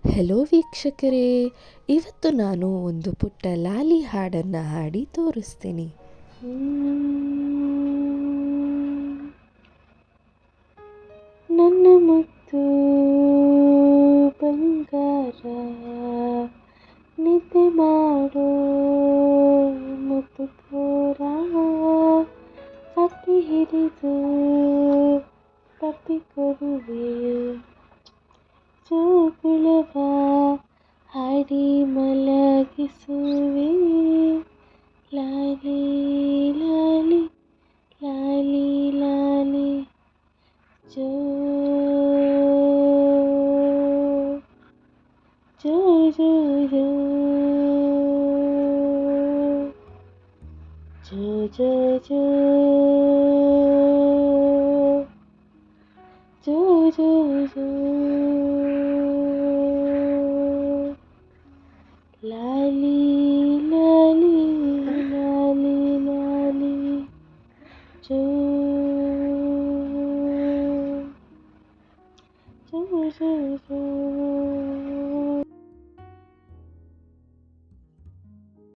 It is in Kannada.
ಹೆಲೋ ವೀಕ್ಷಕರೇ, ಇವತ್ತು ನಾನು ಒಂದು ಪುಟ್ಟ ಲಾಲಿ ಹಾಡನ್ನು ಹಾಡಿ ತೋರಿಸ್ತೀನಿ. ನನ್ನ ಮುತ್ತು ಬಂಗಾರ, ನಿದ್ದೆ ಮಾಡೋ ಮುತ್ತು ತೋರ, ಕಟ್ಟಿ ಹಿಡಿದು ತಪ್ಪಿಕೊಡುವೆ, ಜೋಗುಳವ ಹಾಡಿ ಮಲಗಿಸುವೆ. ಲಾಲಿ ಲಾಲಿ ಲಾಲಿ ಲಾಲಿ ಜೋ ಜೋ ಜೋ ಜೋ ಜೋ ಜೋ ಜೋ ಜೋ ಜೋ ಜೋ ಲಾಲಿ ಲಾಲಿ ಲಾಲಿ ಲಾಲಿ ಜೋ ಜೋ ಜೋ ಜೋ.